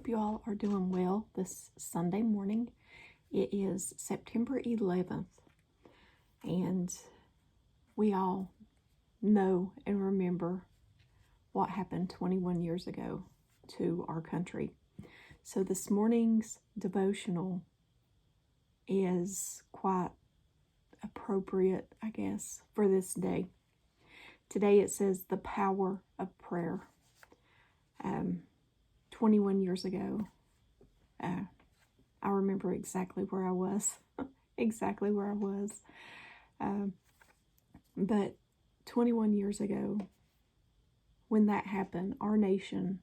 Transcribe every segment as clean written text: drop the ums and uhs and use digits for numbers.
hope you all are doing well this Sunday morning. It is September 11th, and we all know and remember what happened 21 years ago to our country. So this morning's devotional is quite appropriate, I guess, for this day. Today it says the power of prayer. 21 years ago, I remember exactly where I was, but 21 years ago, when that happened, our nation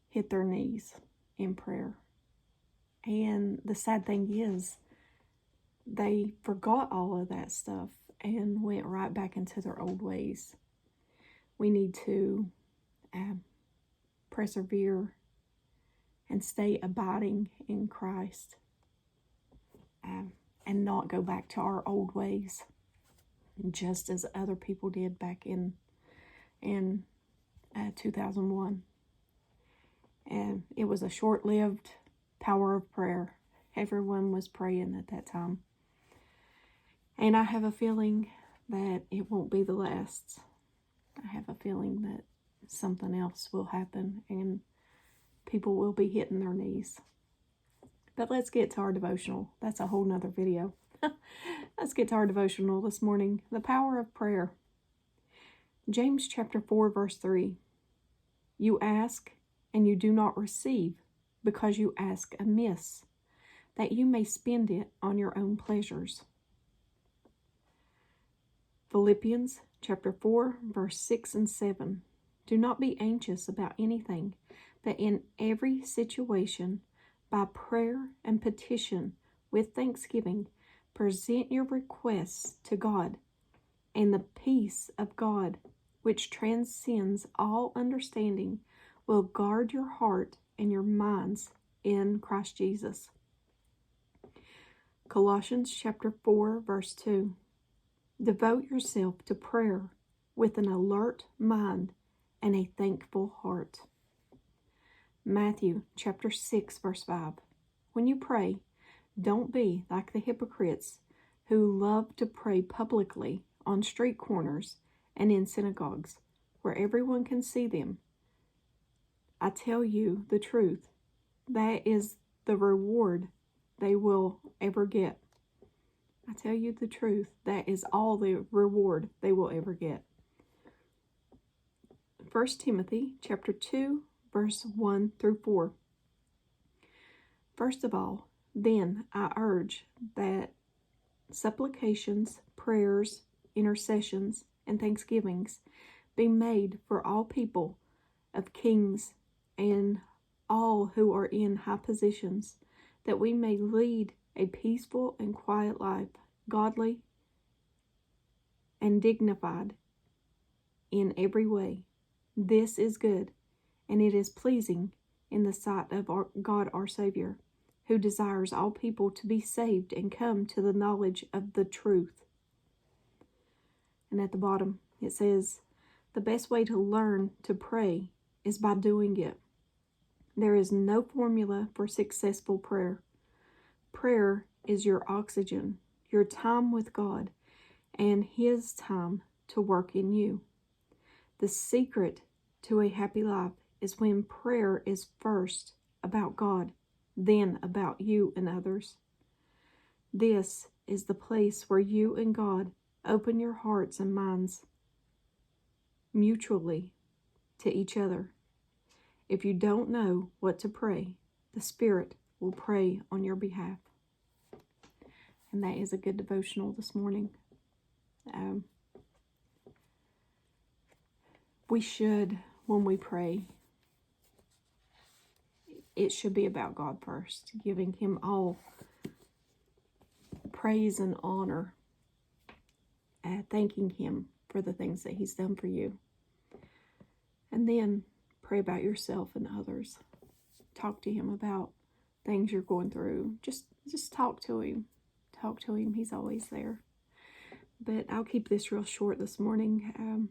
hit their knees in prayer. And the sad thing is, they forgot all of that stuff and went right back into their old ways. We need to persevere and stay abiding in Christ and not go back to our old ways, just as other people did back in 2001. And it was a short-lived power of prayer. Everyone was praying at that time. And I have a feeling that it won't be the last. I have a feeling that something else will happen and people will be hitting their knees. But let's get to our devotional. That's a whole nother video. Let's get to our devotional this morning. The power of prayer. James chapter 4, verse 3. You ask and you do not receive because you ask amiss, that you may spend it on your own pleasures. Philippians chapter 4, verse 6 and 7. Do not be anxious about anything, but in every situation, by prayer and petition, with thanksgiving, present your requests to God, and the peace of God, which transcends all understanding, will guard your heart and your minds in Christ Jesus. Colossians chapter 4, verse 2. Devote yourself to prayer with an alert mind and a thankful heart. Matthew chapter 6, verse 5. When you pray, don't be like the hypocrites who love to pray publicly on street corners and in synagogues, where everyone can see them. I tell you the truth, that is the reward they will ever get. I tell you the truth, that is all the reward they will ever get. 1 Timothy chapter 2, verse 1 through 4. First of all, then I urge that supplications, prayers, intercessions, and thanksgivings be made for all people, of kings and all who are in high positions, that we may lead a peaceful and quiet life, godly and dignified in every way. This is good, and it is pleasing in the sight of God our Savior, who desires all people to be saved and come to the knowledge of the truth. And at the bottom it says, the best way to learn to pray is by doing it. There is no formula for successful prayer. Prayer is your oxygen, your time with God, and His time to work in you. The secret to a happy life is when prayer is first about God, then about you and others. This is the place where you and God open your hearts and minds mutually to each other. If you don't know what to pray, the Spirit will pray on your behalf. And that is a good devotional this morning. We should, when we pray, it should be about God first, giving Him all praise and honor, thanking Him for the things that He's done for you. And then pray about yourself and others. Talk to Him about things you're going through. Just talk to Him. Talk to Him. He's always there. But I'll keep this real short this morning.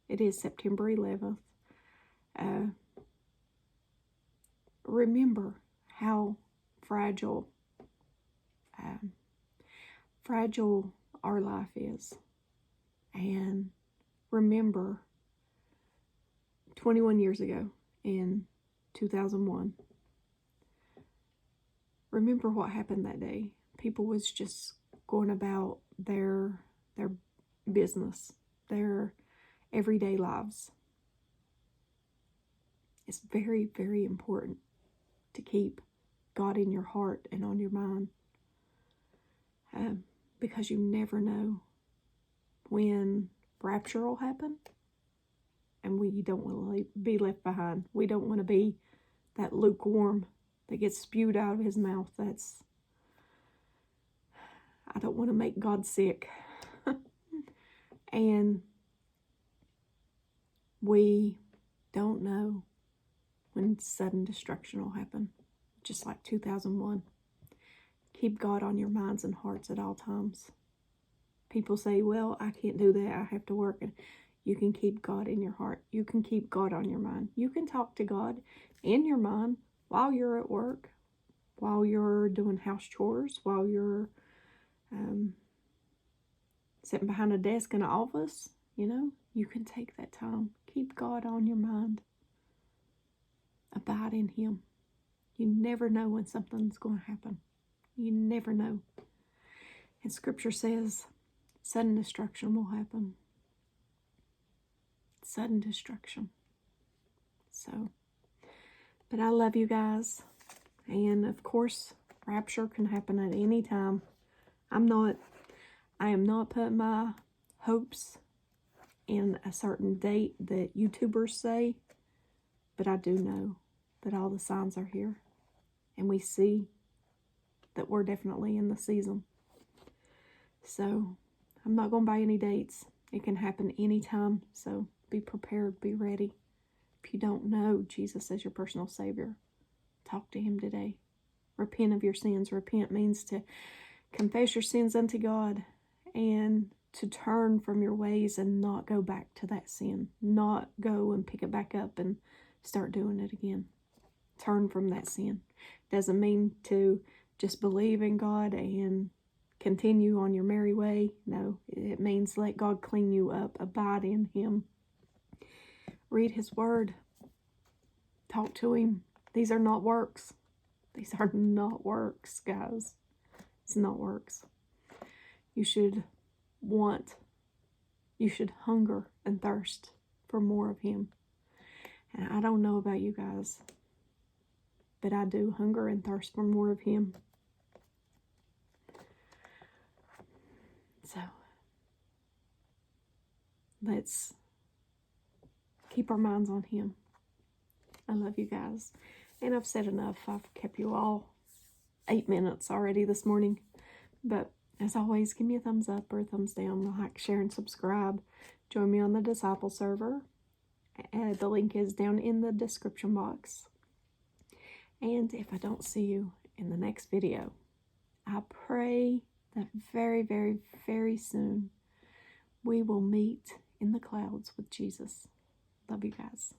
It is September 11th. remember how fragile our life is. And remember 21 years ago in 2001. Remember what happened that day. People was just going about their business, their everyday lives. It's very, very important to keep God in your heart and on your mind, because you never know when rapture will happen, and we don't want to be left behind. We don't want to be that lukewarm that gets spewed out of his mouth. I don't want to make God sick. And we don't know when sudden destruction will happen, just like 2001. Keep God on your minds and hearts at all times. People say, well, I can't do that. I have to work. And you can keep God in your heart. You can keep God on your mind. You can talk to God in your mind while you're at work, while you're doing house chores, while you're sitting behind a desk in an office. You can take that time. Keep God on your mind. Abide in him. You never know when something's going to happen. You never know. And Scripture says sudden destruction will happen. Sudden destruction. But I love you guys. And of course, rapture can happen at any time. I am not putting my hopes in a certain date that YouTubers say, but I do know that all the signs are here, and we see that we're definitely in the season. So I'm not going by any dates. It can happen anytime, so be prepared, be ready. If you don't know Jesus as your personal Savior, talk to him today. Repent of your sins. Repent means to confess your sins unto God and to turn from your ways and not go back to that sin. Not go and pick it back up and start doing it again. Turn from that sin. Doesn't mean to just believe in God and continue on your merry way. No, it means let God clean you up. Abide in him. Read his word. Talk to him. These are not works. These are not works, guys. It's not works. You should hunger and thirst for more of him. And I don't know about you guys, but I do hunger and thirst for more of him. So, let's keep our minds on him. I love you guys. And I've said enough. I've kept you all 8 minutes already this morning. But as always, give me a thumbs up or a thumbs down. Like, share, and subscribe. Join me on the Disciple server. The link is down in the description box. And if I don't see you in the next video, I pray that very, very, very soon we will meet in the clouds with Jesus. Love you guys.